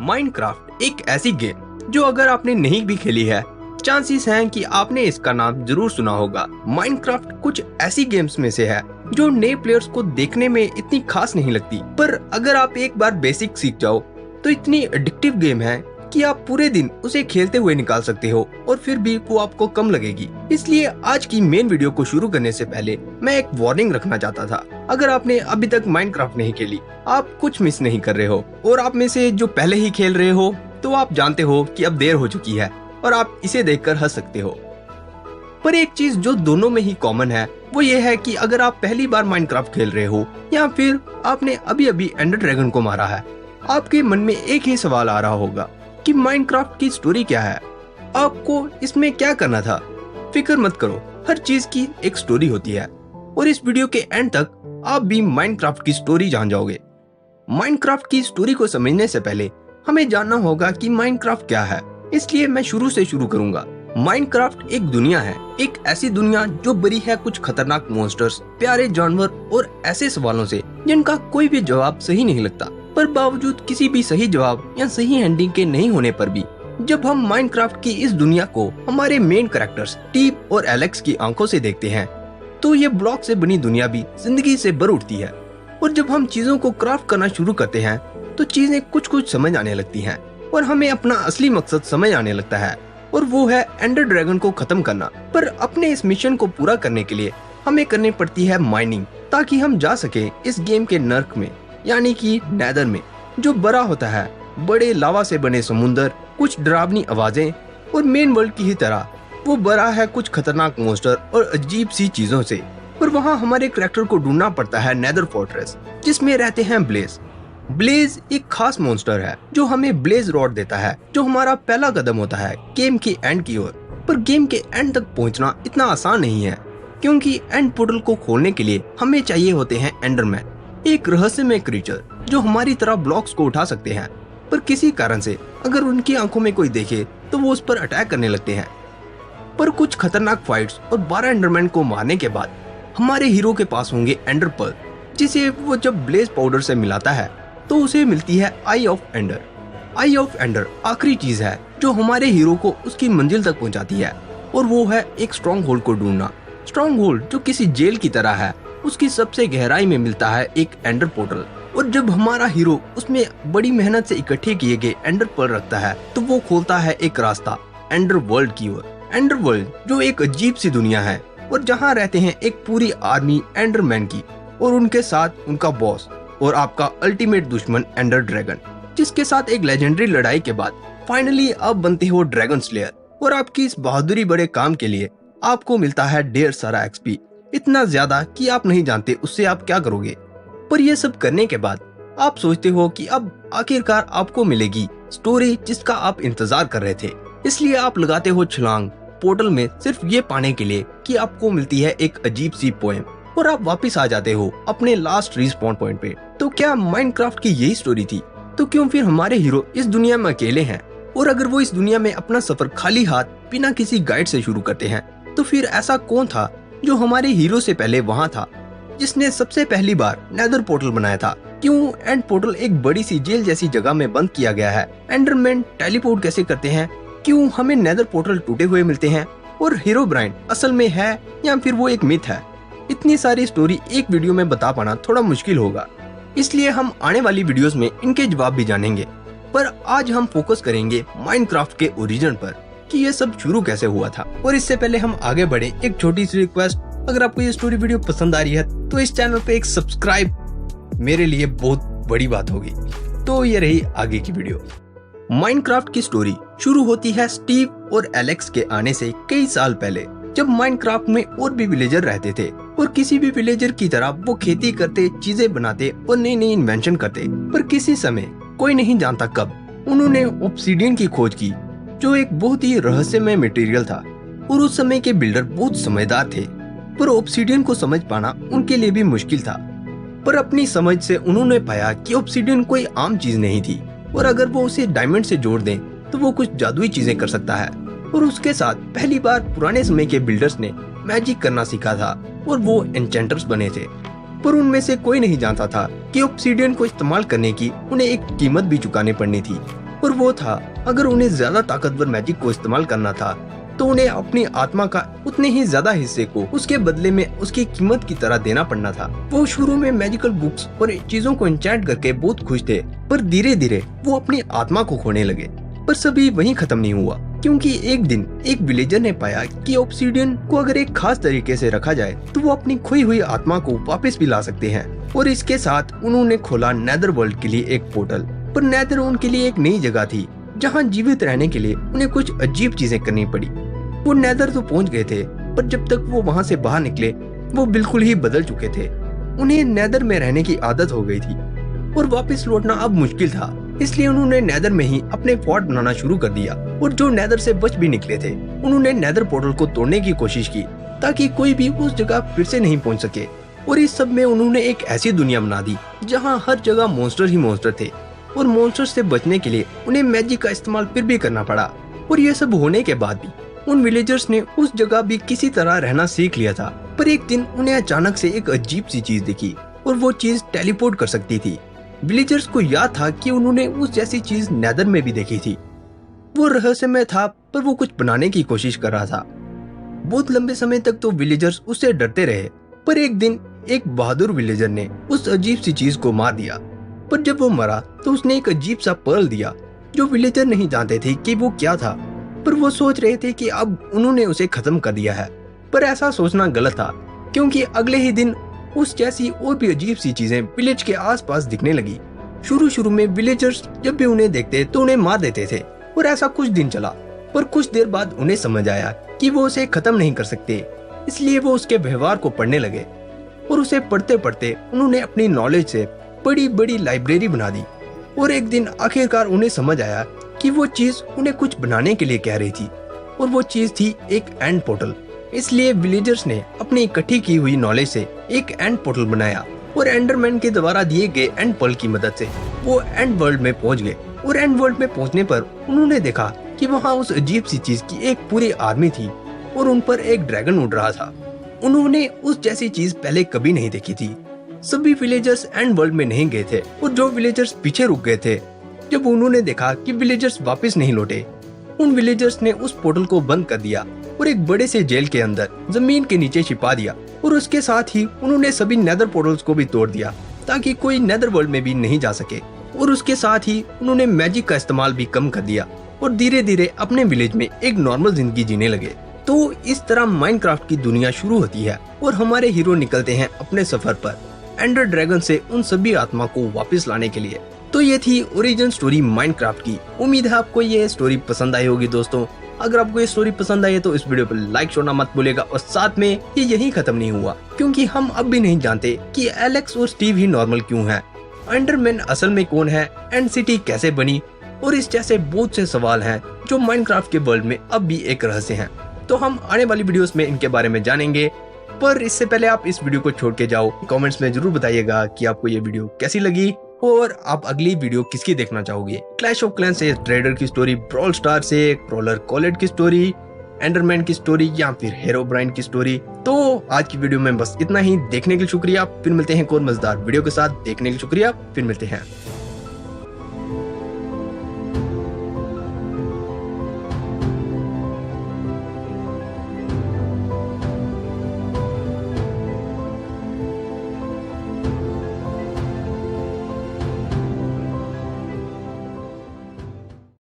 Minecraft एक ऐसी game जो अगर आपने नहीं भी खेली है, चांसेस हैं कि आपने इसका नाम जरूर सुना होगा। माइनक्राफ्ट कुछ ऐसी गेम्स में से है जो नए प्लेयर्स को देखने में इतनी खास नहीं लगती, पर अगर आप एक बार बेसिक सीख जाओ तो इतनी एडिक्टिव गेम है कि आप पूरे दिन उसे खेलते हुए निकाल सकते हो और फिर भी वो आपको कम लगेगी। इसलिए आज की मेन वीडियो को शुरू करने से पहले मैं एक वार्निंग रखना चाहता था। अगर आपने अभी तक माइनक्राफ्ट नहीं खेली, आप कुछ मिस नहीं कर रहे हो, और आप में से जो पहले ही खेल रहे हो तो आप जानते हो कि अब देर हो चुकी है और आप इसे देखकर हंस सकते हो। पर एक चीज जो दोनों में ही कॉमन है वो ये है कि अगर आप पहली बार माइनक्राफ्ट खेल रहे हो या फिर आपने अभी अभी एंडर ड्रैगन को मारा है, आपके मन में एक ही सवाल आ रहा होगा कि माइनक्राफ्ट की स्टोरी क्या है, आपको इसमें क्या करना था। फिक्र मत करो, हर चीज की एक स्टोरी होती है और इस वीडियो के एंड तक आप भी माइनक्राफ्ट की स्टोरी जान जाओगे। माइनक्राफ्ट की स्टोरी को समझने से पहले हमें जानना होगा कि माइनक्राफ्ट क्या है, इसलिए मैं शुरू से शुरू करूंगा। माइनक्राफ्ट एक दुनिया है, एक ऐसी दुनिया जो भरी है कुछ खतरनाक मॉन्स्टर्स, प्यारे जानवर और ऐसे सवालों से जिनका कोई भी जवाब सही नहीं लगता। पर बावजूद किसी भी सही जवाब या सही एंडिंग के नहीं होने पर भी जब हम माइनक्राफ्ट की इस दुनिया को हमारे मेन कैरेक्टर्स स्टीव और एलेक्स की आंखों से देखते हैं तो ये ब्लॉक से बनी दुनिया भी जिंदगी से भर उठती है। और जब हम चीजों को क्राफ्ट करना शुरू करते हैं तो चीजें कुछ कुछ समझ आने लगती हैं और हमें अपना असली मकसद समझ आने लगता है, और वो है एंडर ड्रैगन को खत्म करना। पर अपने इस मिशन को पूरा करने के लिए हमें करनी पड़ती है माइनिंग, ताकि हम जा सके इस गेम के नर्क में, यानी कि नेदर में, जो बड़ा होता है बड़े लावा से बने समुंदर, कुछ डरावनी आवाजें, और मेन वर्ल्ड की ही तरह वो बड़ा है कुछ खतरनाक मॉन्स्टर और अजीब सी चीजों से। पर वहाँ हमारे कैरेक्टर को ढूंढना पड़ता है नेदर फोर्ट्रेस, जिसमें रहते हैं ब्लेज। ब्लेज एक खास मॉन्स्टर है जो हमें ब्लेज रॉड देता है, जो हमारा पहला कदम होता है गेम के एंड की ओर। पर गेम के एंड तक पहुंचना इतना आसान नहीं है, क्योंकि एंड पोर्टल को खोलने के लिए हमें चाहिए होते हैं एंडरमैन, एक रहस्यमय क्रीचर जो हमारी तरह ब्लॉक्स को उठा सकते हैं, पर किसी कारण से अगर उनकी आंखों में कोई देखे तो वो उस पर अटैक करने लगते हैं। पर कुछ खतरनाक फाइट्स और 12 एंडरमैन को मारने के बाद हमारे हीरो के पास होंगे एंडर पर्ल, जिसे वो जब ब्लेज पाउडर से मिलाता है तो उसे मिलती है eye of Ender. Eye of Ender आखिरी चीज है जो हमारे हीरो को उसकी मंजिल तक पहुंचाती है, और वो है एक स्ट्रॉन्ग होल्ड को ढूंढना। स्ट्रॉन्ग होल्ड जो किसी जेल की तरह है, उसकी सबसे गहराई में मिलता है एक एंडर पोर्टल, और जब हमारा हीरो उसमें बड़ी मेहनत से इकट्ठे किए गए एंडर पर्ल रखता है तो वो खोलता है एक रास्ता एंडर वर्ल्ड की ओर। एंडर वर्ल्ड जो एक अजीब सी दुनिया है और जहाँ रहते हैं एक पूरी आर्मी एंडरमैन की, और उनके साथ उनका बॉस और आपका अल्टीमेट दुश्मन एंडर ड्रैगन, जिसके साथ एक लेजेंडरी लड़ाई के बाद फाइनली आप बनते हो ड्रैगन स्लेयर। और आपकी इस बहादुरी बड़े काम के लिए आपको मिलता है ढेर सारा एक्सपी, इतना ज्यादा कि आप नहीं जानते उससे आप क्या करोगे। पर ये सब करने के बाद आप सोचते हो कि अब आखिरकार आपको मिलेगी स्टोरी जिसका आप इंतजार कर रहे थे, इसलिए आप लगाते हो छलांग पोर्टल में सिर्फ ये पाने के लिए कि आपको मिलती है एक अजीब सी पोएम, और आप वापस आ जाते हो अपने लास्ट रिस्पॉन पॉइंट पे। तो क्या माइनक्राफ्ट की यही स्टोरी थी? तो क्यों फिर हमारे हीरो इस दुनिया में अकेले हैं? और अगर वो इस दुनिया में अपना सफर खाली हाथ बिना किसी गाइड से शुरू करते हैं, तो फिर ऐसा कौन था जो हमारे हीरो से पहले वहाँ था, जिसने सबसे पहली बार नेदर पोर्टल बनाया था? क्यों एंड पोर्टल एक बड़ी सी जेल जैसी जगह में बंद किया गया है? एंडरमैन टेलीपोर्ट कैसे करते हैं? क्यों हमें नेदर पोर्टल टूटे हुए मिलते हैं? और हीरो ब्राइन असल में है या फिर वो एक मिथ है? इतनी सारी स्टोरी एक वीडियो में बता पाना थोड़ा मुश्किल होगा, इसलिए हम आने वाली वीडियोस में इनके जवाब भी जानेंगे। पर आज हम फोकस करेंगे माइनक्राफ्ट के ओरिजिन पर, कि ये सब शुरू कैसे हुआ था। और इससे पहले हम आगे बढ़े, एक छोटी सी रिक्वेस्ट, अगर आपको ये स्टोरी वीडियो पसंद आ रही है तो इस चैनल पे एक सब्सक्राइब मेरे लिए बहुत बड़ी बात होगी। तो ये रही आगे की वीडियो। माइनक्राफ्ट की स्टोरी शुरू होती है स्टीव और एलेक्स के आने से कई साल पहले, जब माइनक्राफ्ट में और भी विलेजर रहते थे, और किसी भी विलेजर की तरह वो खेती करते, चीजें बनाते और नई नई इन्वेंशन करते। पर किसी समय, कोई नहीं जानता कब, उन्होंने ऑब्सीडियन की खोज की, जो एक बहुत ही रहस्यमय मटेरियल था। और उस समय के बिल्डर बहुत समझदार थे, पर ऑब्सीडियन को समझ पाना उनके लिए भी मुश्किल था। पर अपनी समझ से उन्होंने पाया कि ऑब्सीडियन कोई आम चीज नहीं थी, और अगर वो उसे डायमंड से जोड़ दें तो वो कुछ जादुई चीजें कर सकता है। और उसके साथ पहली बार पुराने समय के बिल्डर्स ने मैजिक करना सीखा था, और वो एन्चेंटर्स बने थे। पर उनमें से कोई नहीं जानता था कि ऑब्सीडियन को इस्तेमाल करने की उन्हें एक कीमत भी चुकानी पड़नी थी। और वो था, अगर उन्हें ज्यादा ताकतवर मैजिक को इस्तेमाल करना था तो उन्हें अपनी आत्मा का उतने ही ज्यादा हिस्से को उसके बदले में उसकी कीमत की तरह देना पड़ना था। वो शुरू में मैजिकल बुक्स और चीजों को एन्चेंट करके बहुत खुश थे, पर धीरे धीरे वो अपनी आत्मा को खोने लगे। पर सभी वहीं खत्म नहीं हुआ, क्योंकि एक दिन एक विलेजर ने पाया कि ऑब्सीडियन को अगर एक खास तरीके से रखा जाए तो वो अपनी खोई हुई आत्मा को वापस भी ला सकते हैं। और इसके साथ उन्होंने खोला नेदर वर्ल्ड के लिए एक पोर्टल। पर नेदर उनके लिए एक नई जगह थी, जहाँ जीवित रहने के लिए उन्हें कुछ अजीब चीजें करनी पड़ी। वो नेदर तो पहुंच गए थे, पर जब तक वो वहाँ से बाहर निकले वो बिल्कुल ही बदल चुके थे। उन्हें नेदर में रहने की आदत हो गई थी और वापस लौटना अब मुश्किल था, इसलिए उन्होंने नेदर में ही अपने फोर्ट बनाना शुरू कर दिया। और जो नेदर से बच भी निकले थे, उन्होंने नेदर पोर्टल को तोड़ने की कोशिश की ताकि कोई भी उस जगह फिर से नहीं पहुंच सके। और इस सब में उन्होंने एक ऐसी दुनिया बना दी जहां हर जगह मॉन्स्टर ही मॉन्स्टर थे, और मॉन्स्टर से बचने के लिए उन्हें मैजिक का इस्तेमाल फिर भी करना पड़ा। और ये सब होने के बाद भी उन विलेजर्स ने उस जगह भी किसी तरह रहना सीख लिया था। पर एक दिन उन्हें अचानक से एक अजीब सी चीज दिखी, और वो चीज टेलीपोर्ट कर सकती थी। विलेजर्स को याद था कि उन्होंने उस जैसी चीज नेदर में भी देखी थी। वो रहस्यमय था, पर वो कुछ बनाने की कोशिश कर रहा था। बहुत लंबे समय तक तो विलेजर्स उससे डरते रहे, पर एक दिन एक बहादुर विलेजर ने उस अजीब सी चीज को मार दिया। पर जब वो मरा तो उसने एक अजीब सा पर्ल दिया, जो विलेजर नहीं जानते थे कि वो क्या था। पर वो सोच रहे थे कि अब उन्होंने उसे खत्म कर दिया है, पर ऐसा सोचना गलत था, क्योंकि अगले ही दिन उस जैसी और भी अजीब सी चीजें विलेज के आसपास दिखने लगी। शुरू में विलेजर्स जब भी उन्हें देखते तो उन्हें मार देते थे, और ऐसा कुछ दिन चला। पर कुछ देर बाद उन्हें समझ आया कि वो उसे खत्म नहीं कर सकते, इसलिए वो उसके व्यवहार को पढ़ने लगे। और उसे पढ़ते पढ़ते उन्होंने अपनी नॉलेज से बड़ी बड़ी लाइब्रेरी बना दी। और एक दिन आखिरकार उन्हें समझ आया कि वो चीज उन्हें कुछ बनाने के लिए कह रही थी, और वो चीज थी एक एंड पोर्टल। इसलिए विलेजर्स ने अपनी इकट्ठी की हुई नॉलेज से एक एंड पोर्टल बनाया, और एंडरमैन के द्वारा दिए गए एंड पर्ल की मदद से वो एंड वर्ल्ड में पहुंच गए। और एंड वर्ल्ड में पहुंचने पर उन्होंने देखा कि वहां उस अजीब सी चीज की एक पूरी आर्मी थी, और उन पर एक ड्रैगन उड़ रहा था। उन्होंने उस जैसी चीज पहले कभी नहीं देखी थी। सभी विलेजर्स एंड वर्ल्ड में नहीं गए थे, और जो विलेजर्स पीछे रुक गए थे, जब उन्होंने देखा कि विलेजर्स वापस नहीं लौटे, उन विलेजर्स ने उस पोर्टल को बंद कर दिया और एक बड़े से जेल के अंदर जमीन के नीचे छिपा दिया। और उसके साथ ही उन्होंने सभी नेदर पोर्टल्स को भी तोड़ दिया, ताकि कोई नेदर वर्ल्ड में भी नहीं जा सके। और उसके साथ ही उन्होंने मैजिक का इस्तेमाल भी कम कर दिया, और धीरे धीरे अपने विलेज में एक नॉर्मल जिंदगी जीने लगे। तो इस तरह माइनक्राफ्ट की दुनिया शुरू होती है, और हमारे हीरो निकलते हैं अपने सफर पर एंडर ड्रैगन से उन सभी आत्मा को वापस लाने के लिए। तो ये थी ओरिजिन स्टोरी माइनक्राफ्ट की। उम्मीद है आपको ये स्टोरी पसंद आई होगी दोस्तों। अगर आपको ये स्टोरी पसंद आई है तो इस वीडियो पर लाइक छोड़ना मत भूलेगा। और साथ में ये यहीं खत्म नहीं हुआ, क्योंकि हम अब भी नहीं जानते कि एलेक्स और स्टीव ही नॉर्मल क्यों हैं, एंडरमैन असल में कौन है, एंड सिटी कैसे बनी, और इस जैसे बहुत से सवाल हैं जो माइनक्राफ्ट के वर्ल्ड में अब भी एक रहस्य हैं। तो हम आने वाली वीडियोस में इनके बारे में जानेंगे। पर इससे पहले आप इस वीडियो को छोड़ के जाओ, कमेंट्स में जरूर बताइएगा कि आपको ये वीडियो कैसी लगी, और आप अगली वीडियो किसकी देखना चाहोगे। क्लैश ऑफ क्लैंस से ट्रेडर की स्टोरी, ब्रॉल स्टार से ट्रोलर कॉलेट की स्टोरी, एंडरमैन की स्टोरी, या फिर हेरोब्राइन की स्टोरी। तो आज की वीडियो में बस इतना ही। देखने के लिए शुक्रिया। फिर मिलते हैं एक और मजेदार वीडियो के साथ। देखने के लिए शुक्रिया। फिर मिलते हैं।